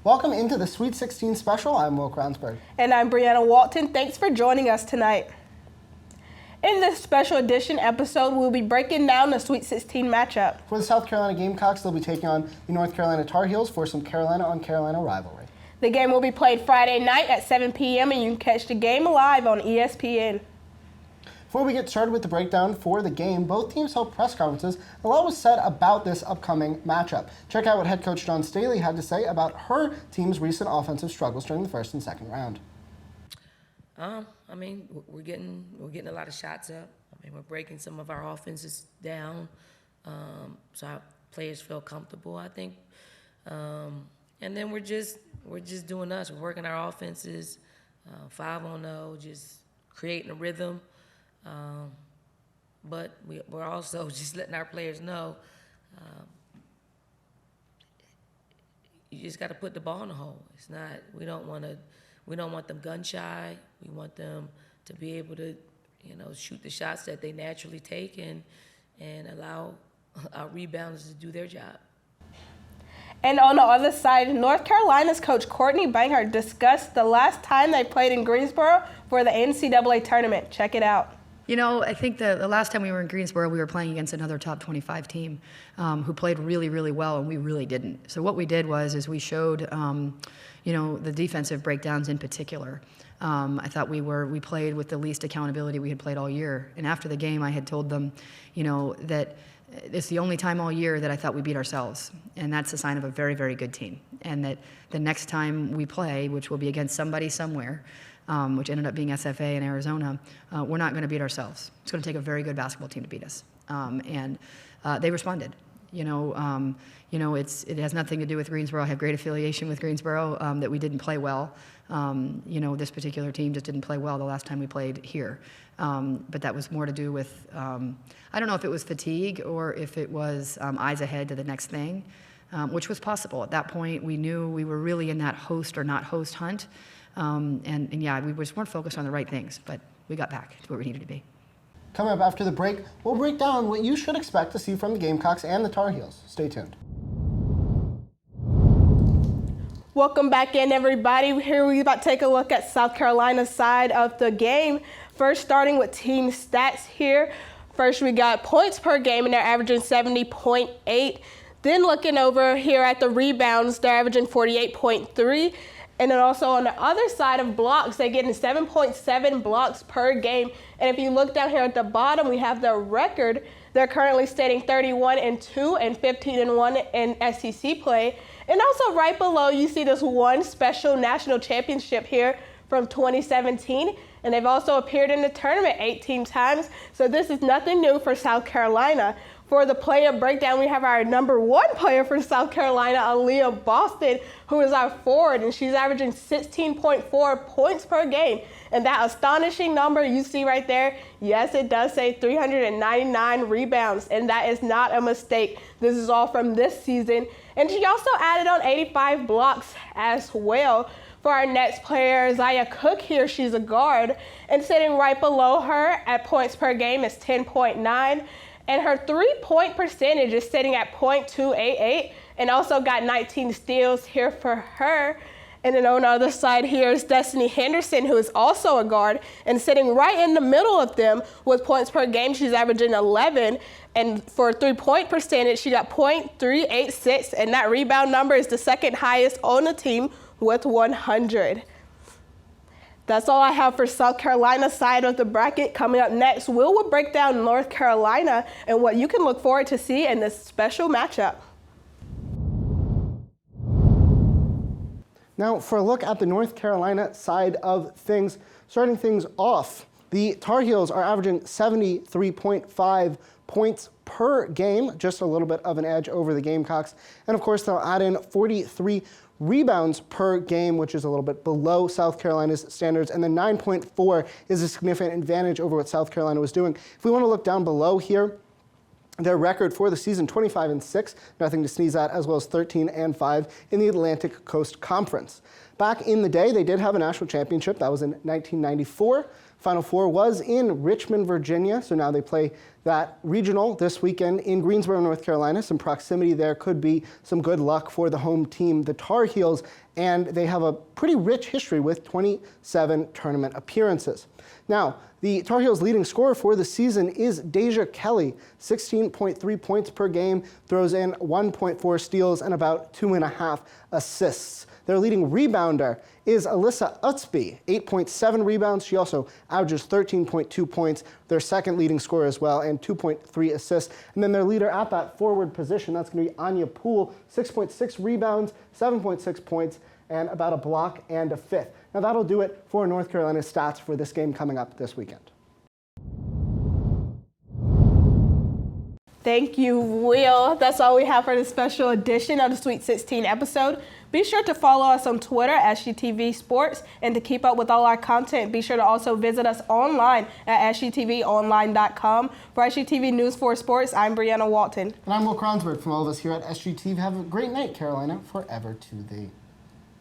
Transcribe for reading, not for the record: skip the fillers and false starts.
Welcome into the Sweet 16 special. I'm Will Kronsberg. And I'm Brianna Walton. Thanks for joining us tonight. In this special edition episode, we'll be breaking down the Sweet 16 matchup. For the South Carolina Gamecocks, they'll be taking on the North Carolina Tar Heels for some Carolina-on-Carolina rivalry. The game will be played Friday night at 7 p.m. and you can catch the game live on ESPN. Before we get started with the breakdown for the game, both teams held press conferences. A lot was said about this upcoming matchup. Check out what head coach John Staley had to say about her team's recent offensive struggles during the first and second round. We're getting a lot of shots up. We're breaking some of our offenses down, so our players feel comfortable, I think. And then we're just doing us. We're working our offenses, 5-on-0, just creating a rhythm. But we're also just letting our players know you just got to put the ball in the hole. It's not, we don't want them gun shy. We want them to be able to, shoot the shots that they naturally take and allow our rebounders to do their job. And on the other side, North Carolina's coach Courtney Banger discussed the last time they played in Greensboro for the NCAA tournament. Check it out. I think the last time we were in Greensboro, we were playing against another top 25 team who played really, really well, and we really didn't. So what we did was we showed, the defensive breakdowns in particular. I thought we played with the least accountability we had played all year. And after the game, I had told them, that it's the only time all year that I thought we beat ourselves. And that's a sign of a very, very good team. And that the next time we play, which will be against somebody somewhere, which ended up being SFA in Arizona, we're not going to beat ourselves. It's going to take a very good basketball team to beat us. And they responded. It has nothing to do with Greensboro. I have great affiliation with Greensboro, that we didn't play well. This particular team just didn't play well the last time we played here. But that was more to do with, I don't know if it was fatigue or if it was eyes ahead to the next thing, which was possible. At that point, we knew we were really in that host or not host hunt. We just weren't focused on the right things, but we got back to where we needed to be. Coming up after the break, we'll break down what you should expect to see from the Gamecocks and the Tar Heels. Stay tuned. Welcome back in, everybody. Here we're about to take a look at South Carolina's side of the game. First, starting with team stats here. First, we got points per game, and they're averaging 70.8. Then looking over here at the rebounds, they're averaging 48.3. And then also on the other side of blocks, they're getting 7.7 blocks per game. And if you look down here at the bottom, we have the record. They're currently stating 31-2 and 15-1 in SEC play. And also right below, you see this one special national championship here from 2017. And they've also appeared in the tournament 18 times. So this is nothing new for South Carolina. For the player breakdown, we have our number one player for South Carolina, Aaliyah Boston, who is our forward, and she's averaging 16.4 points per game. And that astonishing number you see right there, yes, it does say 399 rebounds, and that is not a mistake. This is all from this season. And she also added on 85 blocks as well. For our next player, Zaya Cook here, she's a guard, and sitting right below her at points per game is 10.9. And her three-point percentage is sitting at .288, and also got 19 steals here for her. And then on the other side here is Destiny Henderson, who is also a guard, and sitting right in the middle of them with points per game. She's averaging 11, and for three-point percentage, she got .386, and that rebound number is the second highest on the team with 100. That's all I have for South Carolina's side of the bracket. Coming up next, we'll break down North Carolina and what you can look forward to see in this special matchup. Now, for a look at the North Carolina side of things, starting things off, the Tar Heels are averaging 73.5 points per game, just a little bit of an edge over the Gamecocks. And of course, they'll add in 43 rebounds per game, which is a little bit below South Carolina's standards, and then 9.4 is a significant advantage over what South Carolina was doing. If we want to look down below here, their record for the season, 25-6, nothing to sneeze at, as well as 13-5 in the Atlantic Coast Conference. Back in the day, they did have a national championship. That was in 1994. Final Four was in Richmond, Virginia, so now they play that regional this weekend in Greensboro, North Carolina. Some proximity there could be some good luck for the home team, the Tar Heels, and they have a pretty rich history with 27 tournament appearances. Now, the Tar Heels' leading scorer for the season is Deja Kelly, 16.3 points per game, throws in 1.4 steals and about 2.5 assists. Their leading rebounder is Alyssa Utsby, 8.7 rebounds. She also averages 13.2 points, their second leading scorer as well, and 2.3 assists. And then their leader at that forward position, that's going to be Anya Poole, 6.6 rebounds, 7.6 points, and about a block and a fifth. Now that'll do it for North Carolina's stats for this game coming up this weekend. Thank you, Will. That's all we have for this special edition of the Sweet 16 episode. Be sure to follow us on Twitter at SGTV Sports, and to keep up with all our content, be sure to also visit us online at sgtvonline.com. For SGTV News 4 Sports, I'm Brianna Walton. And I'm Will Kronsberg. From all of us here at SGTV, have a great night, Carolina. Forever to thee.